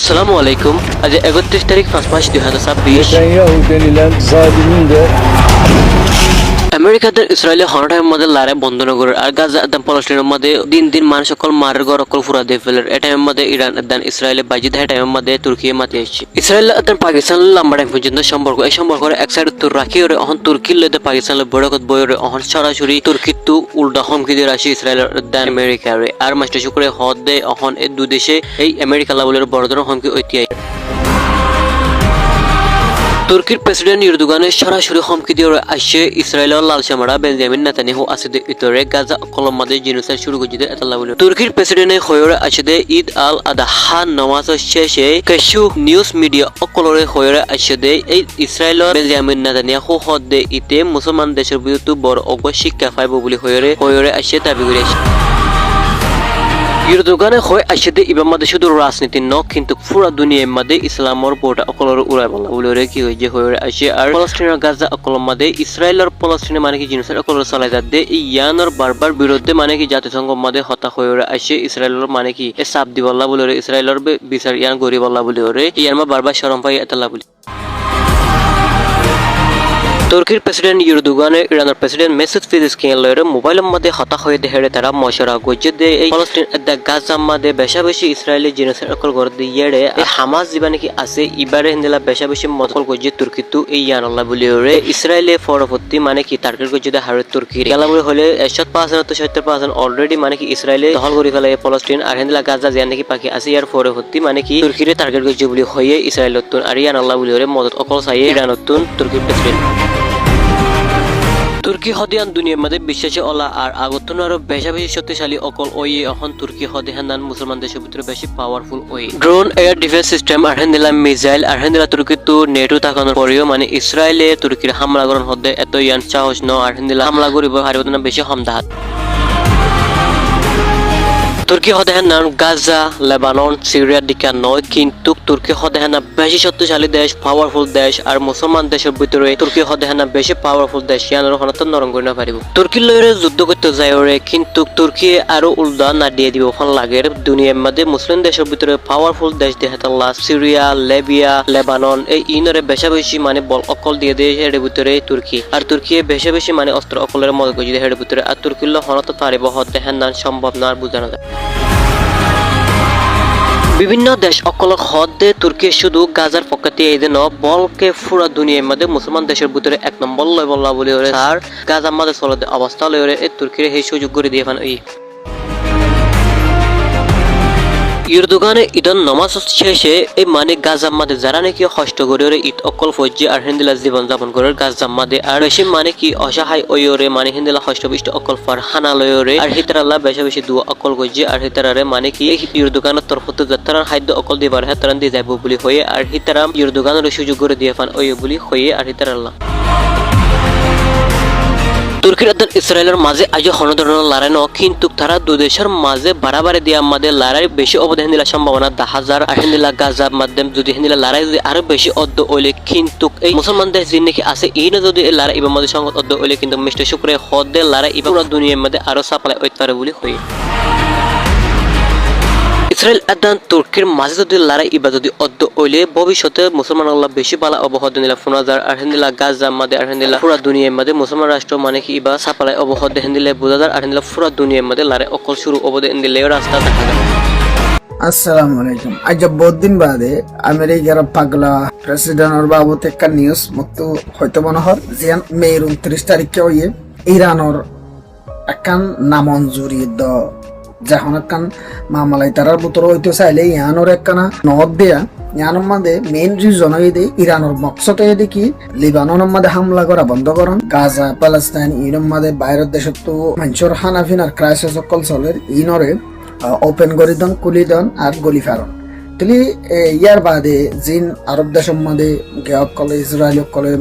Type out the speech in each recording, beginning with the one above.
আসসালামু আলাইকুম। আজ ৩১ তারিখ ৫ মাস ২০২৬। Netanyahu denilen zalimin de আমেরিকাদের ইসরায়েলি হনটাইমের মধ্যে লড়াই বন্ধ নগরের আর গাজা একদম পলস্টিনের মধ্যে দিন দিন মানুষ সকল মারের ঘর অকল ফুরা দিয়ে ফেলের এ টাইমের মধ্যে ইরান একদম ইসরায়েলে বাজি দেয় টাইমের মধ্যে তুর্কি মাতি আসছে ইসরায়েল একদম পাকিস্তান লম্বা টাইম পর্যন্ত সম্পর্ক এই সম্পর্কের এক সাইড উত্তর রাখি ওরে অহন তুর্কির লইতে পাকিস্তানের বড়কত বইরে অহন সরাসরি তুর্কির তু উল্টা হুমকি দিয়ে আসি ইসরায়েলের একদম আমেরিকারে আর মাস্টার শুক্রে হদ দেয় অহন এই দু দেশে এই আমেরিকা লাভলের বড় ধরনের হুমকি ঐতিহাসিক তুর্কির প্রেসিডেন্ট ইরদোগানের সরাসরি হুমকি দিয়ে আসছে ইসরায়েলের লাল চামড়া বেঞ্জামিন নেতানিয়াহু আসিদে ইতরে গাজা কলম্বাদে জিনোসাইড শুরু করতে এতলা বলে তুর্কির প্রেসিডেন্টে হয়রে আসিদে ঈদ আল আদাহা নামাজ শেষে কেশু নিউজ মিডিয়া অকলরে হয়রে আসিদে এই ইসরায়েলের বেঞ্জামিন নেতানিয়াহু হদে ইতে মুসলমান দেশের বিরুদ্ধে বড় অগ্র শিক্ষা পাইব বলে হয়রে আসছে দাবি করে আসছে ইরদোগানে হয় আসছে ইবার মধ্যে শুধু রাজনীতি ন কিন্তু পুরা দুনিয়ার মধ্যে ইসলামর বোর্ড অকলর উড়াই বলা বলে কি হয়েছে হয়ে আসে আর ফলস্তিনের গাজা অকলর মধ্যে ইসরায়েলের ফলস্তিনে মানে কি জিনিসের অকলর চালাই যাতে এই ইয়ানোর বারবার বিরুদ্ধে মানে কি জাতিসংঘ মধ্যে হতা হয়ে আসে ইসরায়েলের মানে কি এ চাপ দি বল্লা বলে ইসরায়েলের বিচার ইয়ান গরি বল্লা বলে ইয়ার মা বারবার শরম পাই এতলা বলে তুর্কির প্রেসিডেন্ট ইরদোগানে ইরানের প্রেসিডেন্ট মেসুদ পেজেশকিয়ানের মোবাইলের মধ্যে হতা হয়ে দেহে তারা মশরা গজ্জে দে এই ফলস্তিন গাজা মধ্যে বেশা বেশি ইসরায়েলি জিনিসের অকল গড় দিয়ে এই হামাস জীবানে কি আছে ইবারে হিন্দিলা বেশা বেশি মদকল গজ্জে তুর্কিতু এই ইয়ানল্লাহ বলি ওরে ইসরায়েলে পরবর্তী মানে কি টার্গেট গজ্জে দে হারে তুর্কির গেলাবলে হলে 70% তো 70% অলরেডি মানে কি ইসরায়েলে দখল করে ফেলে ফলস্তিন আর হিন্দিলা গাজা জিয়া নাকি পাকি আছে ইয়ার পরবর্তী মানে কি তুর্কিরে টার্গেট গজ্জে বলি হয়ে ইসরায়েলতুন আর ইয়ানল্লাহ বলি ওরে মদত অকল চাই ইরানতুন তুর্কির প্রেসিডেন্ট তুর্কি হদিয়ান দুনিয়ার মধ্যে বিশ্বাসী ওলা আর আগতন আরো বেশা বেশি শক্তিশালী অকল ওই এখন তুর্কি হদিয়ান মুসলমান দেশের ভিতরে বেশি পাওয়ারফুল ওই ড্রোন এয়ার ডিফেন্স সিস্টেম আর হেন্দিলা মিসাইল আর হেন্দিলা তুর্কি তো নেটো থাকানোর পরেও মানে ইসরায়েলে তুর্কির হামলা করার হদে এত ইয়ান সাহস ন আর হেন্দিলা হামলা করিব হারিব না বেশি হমদাহাত তুর্কি হদেহান গাজা লেবানন সিরিয়ার দিকে নয় কিন্তু তুর্কি হদেহানা বেশি শক্তিশালী দেশ পাওয়ারফুল দেশ আর মুসলমান দেশের ভিতরে তুর্কি হদেহানা বেশি পাওয়ারফুল দেশ ইয়ানোর হনত নরম করে না পারিব তুর্কি লয়রে যুদ্ধ করতে যায় কিন্তু তুর্কি আরো উল্টা না দিয়ে দিব ফল লাগে দুনিয়ার মধ্যে মুসলিম দেশের ভিতরে পাওয়ারফুল দেশ দেহাতাল্লাহ সিরিয়া লেবিয়া লেবানন এই ইনরে বেশা বেশি মানে বল অকল দিয়ে দেয় এর ভিতরে তুর্কি আর তুর্কি বেশা বেশি মানে অস্ত্র অকলের মদত করে এর ভিতরে আর তুর্কি হনত পারিব হদেহান সম্ভব না আর বোঝানো যায় বিভিন্ন দেশ অকলক হদে তুর্কি শুধু গাজার পক্ষে এই দিন বলকে পুরা দুনিয়ার মধ্যে মুসলমান দেশের ভিতরে এক নম্বর লয় বল্লা বলে আর গাজার মধ্যে চলতে অবস্থা লয় এই তুর্কির এই সুযোগ করে দিয়ে ফান এই ইরদোগানে ঈদন নমাজ শেষে এই মানে গাজার মাঝে যারা নাকি কষ্ট করে ঈদ অকল ফজ্জি আর হিন্দিলা জীবন যাপন করে গাজার মাঝে আর বেশি মানে কি অসহায় ওয়রে মানে হিন্দিলা কষ্টবিষ্ট অকল ফারহানা লয়রে আর হিতারাল্লাহ বেশি বেশি দুয়া অকল গজ্জি আর হিতারারে মানে কি ইরদোগানের তরফতে যাত্রার খাদ্য অকল দিবার হেতারান দিয়ে যাইব বলি হয়ে আর হিতারাম ইরদোগানের সুযোগ করে দিয়ে ফান ওই বলি হয়ে আর হিতারাল্লাহ তুর্কির আর ইসরায়েলের মাঝে আজ কোনো ধরনের লড়াই ন কিন্তু তারা দু দেশের মাঝে বাড়াবাড়ি দিয়ে আমাদের লড়াই বেশি অবদান দিলা সম্ভাবনা 10,000 আর হিন্দিলা গাজার মাধ্যমে যদি হিন্দিলা লড়াই যদি আরো বেশি অদ্দ হইলে কিন্তু এই মুসলমান দেশ যিনি নাকি আছে এই না যদি এই লড়াই এবার মধ্যে সংগত অদ্দ হইলে কিন্তু মিস্টার শুক্রে হদে লড়াই এবার পুরো দুনিয়ার মধ্যে আরো সাপ্লাই হইতে পারে বলে হই ইসরায়েল আদান তুর্কির মাঝে যদি লড়াই ইবা যদি অদ্দ হইলে ভবিষ্যতে মুসলমান আল্লাহ বেশি বালা অবহদ দিলা 15,000 আর হিন্দিলা গাজার মধ্যে আর হিন্দিলা পুরো দুনিয়ার মধ্যে মুসলমান রাষ্ট্র মানে কি ইবা সাপ্লাই অবহদ হিন্দিলা 2000 আর হিন্দিলা পুরো দুনিয়ার মধ্যে লড়াই অকল শুরু অবদান দিলে রাস্তা দেখা যায়। আসসালামু আলাইকুম। আজ বহুত দিন বাদে আমেরিকার পাগলা প্রেসিডেন্টর বাবদ একটা নিউজ মতো হয়তো মনে হয় যে মের 29 তারিখে হইয়ে ইরানের একখান নামঞ্জুরি দ যখন একখান মামলাই তারার ভিতর হইতে চাইলে ইয়ানোর একখানা নদ দেয়া ইয়ানোর মধ্যে মেইন রিজন হয়ে ইরানের মকসদ হয়ে দেখি লিবাননের মধ্যে হামলা করা বন্ধ করেন গাজা প্যালেস্টাইন ইনের মধ্যে বাইরের দেশের তো মানুষের হানাফিনার ক্রাইসিস সকল চলে ইনরে ওপেন করে দেন কুলি দেন আর গলি ফেরন তাহলে ইয়ার বাদে জিন আরব দেশের মধ্যে গেয়াক কলে ইসরায়েল কলে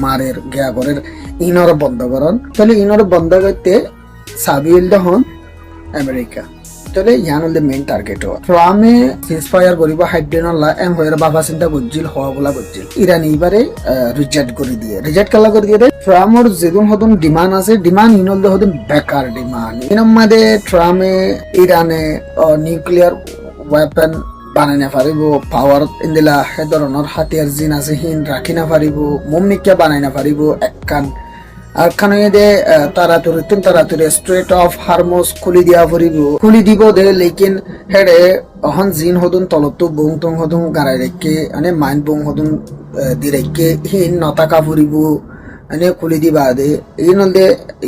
মারের গেয়াগরের ইনরে বন্ধ করেন তাহলে ইনরে বন্ধ করতে সাবিল দহন আমেরিকা তাহলে ইয়ান মেইন টার্গেট হওয়া ট্রামে সিজফায়ার করিব হাইড্রেনল্লা এম হয়ে বাবা চিন্তা করছিল হওয়া বলা করছিল ইরান এইবারে রিজেক্ট করে দিয়ে রিজেক্ট কালা করে দিয়ে ট্রামর যেগুন হতন ডিমান্ড আছে ডিমান্ড ইনল হতন বেকার ডিমান্ড ইনম মাদে ট্রামে ইরানে নিউক্লিয়ার ওয়েপন বানাই না পারিব পাওয়ার ইন্দিলা সেই ধৰণৰ হাতিয়াৰ জিন আছে হিন ৰাখি না পারিব মুমনিকে বানাই না পারিব একখান আর খানে দে তাড়াতাড়ি স্ট্রেট অফ হারমোস খুলি দিব দে লেকিন হেডে অহন জিন হদুন তলতো বং টং হদুন গারাই রেখে মানে মাইন বং হদুন দি রেখে হিন নতাকা ফুরিব মানে খুলি দিবা দে এই নলদে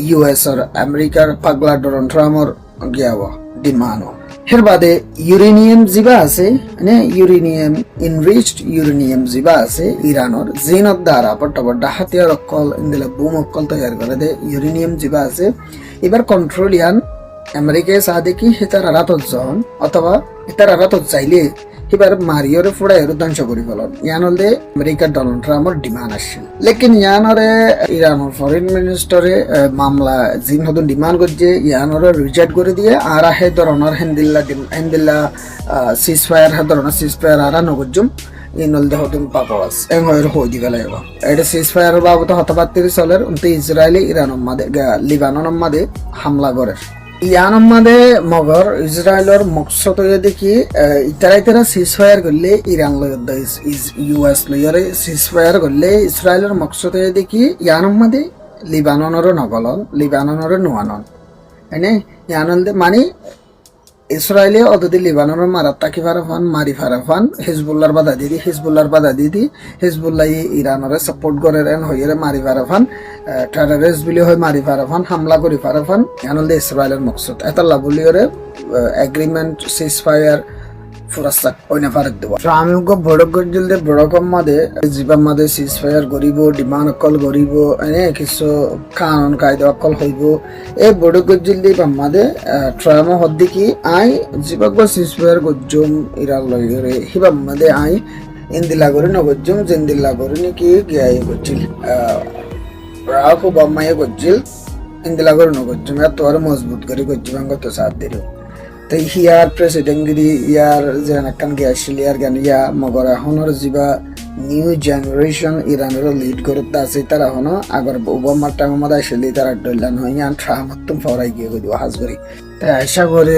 ইউএস আর আমেরিকার পাগলা ডোনাল্ড ট্রাম্পর গিয়াব ডিমানো হের বাদে ইউরেনিয়াম জিবা আছে মানে ইউরেনিয়াম ইনরিচড ইউরেনিয়াম জিবা আছে ইরানোর জিনত দ্বারা বড় হাতিয়ার অকল ইন্দিলা বুম অকল তৈরি করে দে ইউরেনিয়াম জিবা আছে এবার কন্ট্রোল ইয়ান আমেরিকায় সাদে কি হেতার আরাতত জন অথবা হেতার আরাতত চাইলে এবার মারিওরে ফুড়াই ধ্বংস করি ফেলন ইয়ান হলে আমেরিকার ডোনাল্ড ট্রাম্পর ডিমান্ড আসছে লেকিন ইয়ানরে ইরানোর ফরেন মিনিস্টারে মামলা জিন হদুন ডিমান্ড করছে ইয়ানরে রিজেক্ট করে দিয়ে আর হে ধরনের হেন্দিল্লা সিজফায়ার হে ধরনের সিজফায়ার আর নগজুম ইনল দেহ তুমি পাপস এং হয়ের হই দিবে লাগবে এটা সিজফায়ার বাবদ হতবাত্তির চলের উনতে ইসরায়েলি ইরানের মাঝে লিবাননের মাঝে হামলা করে ইয়ানোর মাঝে মগর ইসরায়েলের মকসদ হয়ে দেখি ইতারা সিজফায়ার করলে ইরান ইউএস লইয়ারে সিজফায়ার করলে ইসরায়েলের মকসদ হয়ে দেখি ইয়ানোর মাঝে লিবাননেরও নগলন লিবাননেরও নোয়ানন এনে ইয়ানল মানে ইসরায়েলে অতদি লিবাননের মারাত তাকি ফারাফান মারি ফারাফান হিজবুল্লার বাধা দিদি হিজবুল্লাহ ইরানরে সাপোর্ট করে এন হইরে মারি ফারাফান টেররিস্ট বলি হয় মারি ফারাফান হামলা করি ফারাফান এনল দে ইসরায়েলের মকসদ এতাল্লা বলি ওরে এগ্রিমেন্ট সিজফায়ার ফুরাস্তা ওইনা ফারাক দেব আমি বড় গজল দে বড় কম মাদে জীবন মাদে সিজফায়ার করিব ডিমান্ড অকল করিব এনে কিছু কানুন কায়দা অকল হইব এই বড় গজল দে বাম্মাদে ট্রাম হদ্দি কি আই জীবক সিজফায়ার গজম ইরাল লইরে হিবাম মাদে আই ইন্দিলা করে নগজম জিন্দিল্লা করে নাকি গিয়াই গজল রাখো বাম্মায়ে গজল ইন্দিলা করে নগজম এত আর মজবুত করে গজম গত সাথ দিল তো হিয়ার প্রেসিডেন্ট গিরি ইয়ার যেন কান গিয়াছিল ইয়ার গান ইয়া মগর এখনের যিবা নিউ জেনারেশন ইরানের লিড করতে আছে তারা হনো আগর ওবামার টাইমের মধ্যে আসলে তারা ডলান হয় ইয়ান ট্রামাত্তম ফরাই গিয়ে গই হাজগরি তাই আশা করি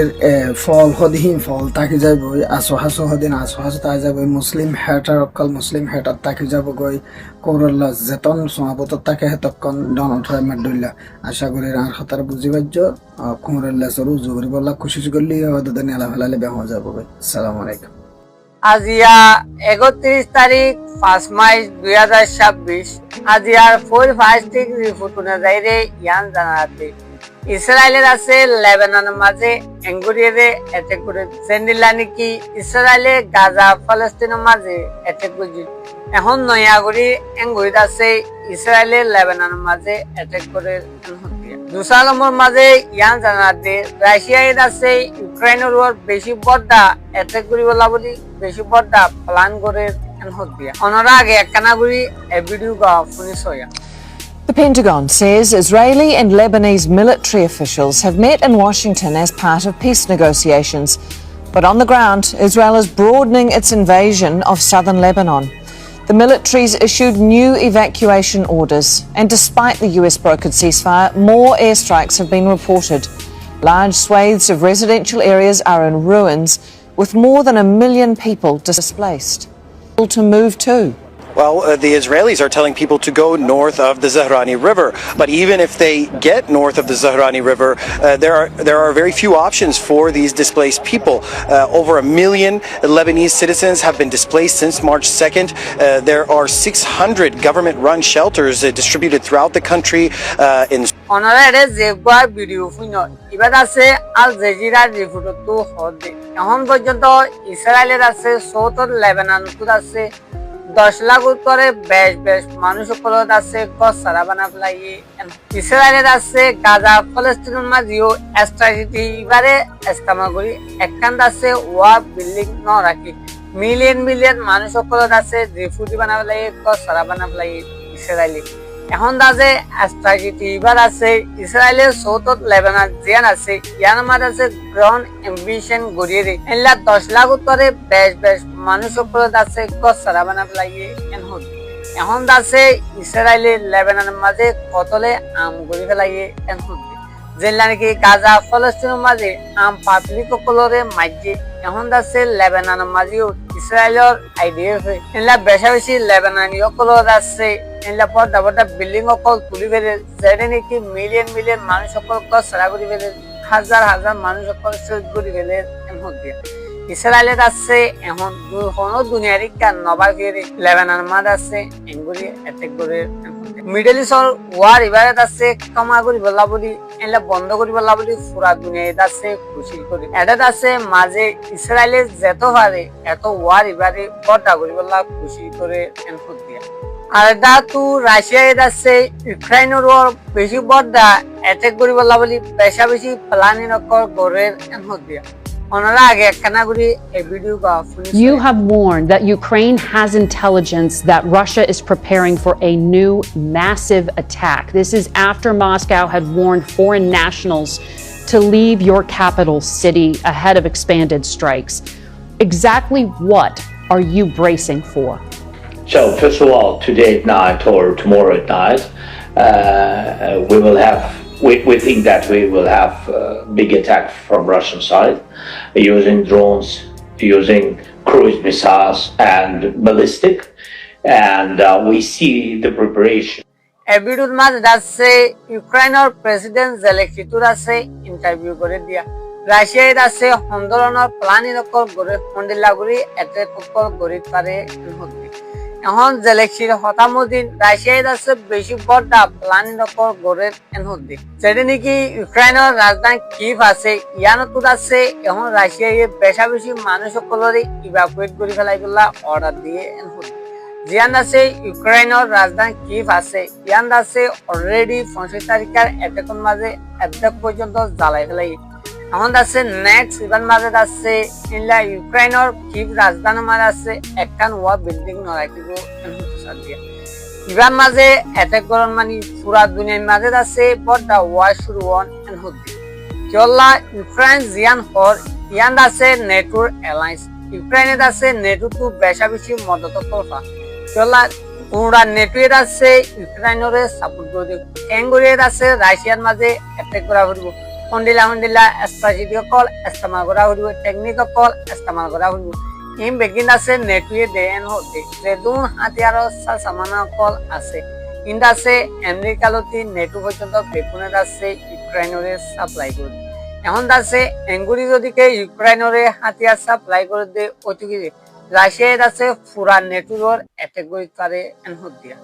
ফল হদিহীন ফল তাকে যাইব আসো হদিন আসো তাই যাব মুসলিম হেটার অকল মুসলিম হেটার তাকে যাব গই করল্লা যেতন সমাবত তাকে হেতকন ডোনাল্ড ট্রাম্পের ডল্লা আশা করি আর হতার বুঝি বাজ্য কুমরল্লা সরু জুগরি বল্লা খুশি করলি হয়তো নেলা ফেলালে বেহ যাব গই আসসালামু আলাইকুম আজিয়া 31 তারিখ 5 মার্চ 2026 আজিয়ার 4 রিপোর্ট অনুযায়ী ইয়ান জানাতে ইসরায়েলের আছে লেবাননের মাঝে এঙ্গুরিয়ে অ্যাটাক করে সেন্ডিলা নাকি ইসরায়েলে গাজা ফলস্তিনের মাঝে অ্যাটাক করে এখন নয়াগরি এঙ্গুরিত আছে ইসরায়েলে লেবাননের মাঝে অ্যাটাক করে দুসালমর মাঝে ইয়ান জানাতে রাশিয়ায় আছে ইউক্রেনের উপর বেশি বড়টা অ্যাটাক করিবলা বলি বেশি বড়টা প্ল্যান করে হতিয়া অনরা আগে একখানাগুড়ি ভিডিও শুনিস The Pentagon says Israeli and Lebanese military officials have met in Washington as part of peace negotiations. But on the ground, Israel is broadening its invasion of southern Lebanon. The military's issued new evacuation orders, and despite the US brokered ceasefire, more airstrikes have been reported. Large swathes of residential areas are in ruins, with more than 1 million people displaced. To move to. Well, the Israelis are telling people to go north of the Zahrani River, but even if they get north of the Zahrani River, there are very few options for these displaced people. Over 1 million Lebanese citizens have been displaced since March 2nd. There are 600 government-run shelters distributed throughout the country in অনারে জেগবা video শুনো এবার আছে Al Jazeera report তো হদে এখন পর্যন্ত ইসরায়েলের আছে সৌতর লেবানন আছে 10 লাখ উপরে বেশ মানুষ উপলব্ধ আছে গছ সারা বানা ফেলাই ইসরায়েলের আছে গাজা ফলস্তিনের মাঝেও স্ট্র্যাটেজি এবারে ইস্তেমাল করি একখান আছে ওয়া বিল্ডিং ন রাখি মিলিয়ন মানুষ উপলব্ধ আছে রিফিউজি বানা ফেলাই গছ সারা বানা ফেলাই ইসরায়েলি এখন দাজে স্ট্র্যাটেজি এবার আছে ইসরায়েলের সৌতত লেবানন জিয়ান আছে ইয়ার মাঝে আছে গ্রাউন্ড অ্যাম্বিশন গড়িয়ে এলা 10 লাখ উপরে বেশ মানুষ উপলব্ধ আছে গছ সারা বানা ফেলাই এখন দাসে ইসরায়েলের লেবাননের মাঝে কতলে আম গড়ি ফেলাই যেলা নাকি গাজা ফলস্তিনের মাঝে আম পাবলিক কলরে মাঝে এখন আছে লেবাননের মাঝেও ইসরায়েলের আইডিএফ এনলা বেশা বেশি লেবাননি অকলত আছে এনলা পর্দা পর্দা বিল্ডিং অকল তুলি ফেলে যেটা নাকি মিলিয়ন মিলিয়ন মানুষ অকল সারা করে ফেলে হাজার হাজার মানুষ অকল শহীদ করে ফেলে এখন দিয়ে ইসরায়েলের আছে এখন দুনিয়ার কান নবার ফিরে লেবানন মাদ আছে এগুলি অ্যাটাক করে মিডল ইস্টর ওয়ার ইবারত আছে কমা করি বলা বলি এলা বন্ধ করি বলা বলি পুরা দুনিয়াতে আছে খুশি করি এটাত আছে মাঝে ইসরায়েলের যেত পারে এত ওয়ার ইবারে বড়টা করি বলা খুশি করে এনফুট দিয়া আর এটা তো রাশিয়ায় আছে ইউক্রেনের ওর বেশি বড়টা অ্যাটাক করি বলা বলি বেশা বেশি প্ল্যানিং করে এনফুট দিয়া You have warned that Ukraine has intelligence that Russia is preparing for a new massive attack. This is after Moscow had warned foreign nationals to leave your capital city ahead of expanded strikes. Exactly what are you bracing for? So, first of all, today at night or tomorrow at night, we will have. We think that we will have a big attack from Russian side using drones, using cruise missiles and ballistic, and we see the preparation. এবিডুর মাঝে আছে ইউক্রেনের president Zelensky আছে interview করে দিয়া রাশিয়ায় আছে হন্দরনের planning করে হন্ডিলাগুড়ি attack করে পারে এখন জেলেনস্কির হতামদিন রাশিয়ায় আছে বেশি বড় প্ল্যানিং করে এনহদি যেটা নাকি ইউক্রেনের রাজধানী কিভ আছে ইয়ানত আছে এখন রাশিয়ায় বেশা বেশি মানুষ সকলরে ইভাকুয়েট করে ফেলাই বলা অর্ডার দিয়ে এনহদি জিয়ান আছে ইউক্রেনের রাজধানী কিভ আছে ইয়ান আছে অলরেডি 25 তারিখের অ্যাটাকের মাঝে অ্যাটাক পর্যন্ত জ্বালাই ফেলাই এখন আছে নেক্সট ইভেন মাঝে আছে ইনলা ইউক্রেনের কিভ রাজধানী মাঝে আছে একখান ওয়া বিল্ডিং নড়াই দিব ইভেন মাঝে অ্যাটাক করন মানে পুরা দুনিয়ার মাঝে আছে বড় ওয়ার শুরু হন হচ্ছে কেলা ইউক্রেন জিয়ান হর ইয়ান আছে নেটোর অ্যালায়েন্স ইউক্রেনের আছে নেটো টু বেশা বেশি মদত করফা কেলা পুরা নেটোর আছে ইউক্রেনের সাপোর্ট করে এঙ্গুরিয়ার আছে রাশিয়ার মাঝে অ্যাটাক করা হইব হন্ডিলা স্ট্র্যাটেজিক কল ইস্তেমাল করা হইব টেকনিক্যাল কল ইস্তেমাল করা হইব ইম বেগিন আছে নেটুয়ে দেন হতে যে দুন হাতিয়ার সামানা কল আছে ইন্দ আছে আমেরিকালতি নেটু পর্যন্ত বেকুনের আছে ইউক্রেনের সাপ্লাই করে এখন আছে এঙ্গুরি যদিকে ইউক্রেনের হাতিয়ার সাপ্লাই করে দে অতিকি রাশিয়ার আছে পুরা নেটুর অ্যাটাক করে পারে এনহত দিয়া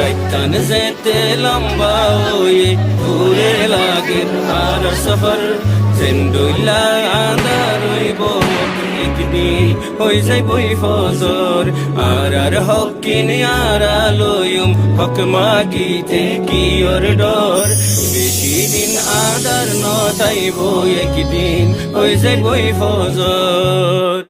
রাইতান যেতে লম্বা ওয়ে ঘুরে লাগে আর সফর জেন্ডুলা আন্দার হইব একদিন হই যাইবই ফজর আর হকিন আর আলোয়ম হক মাগিতে কি ওর ডর বেশি দিন আদার নতাইব একদিন হই যাইবই ফজর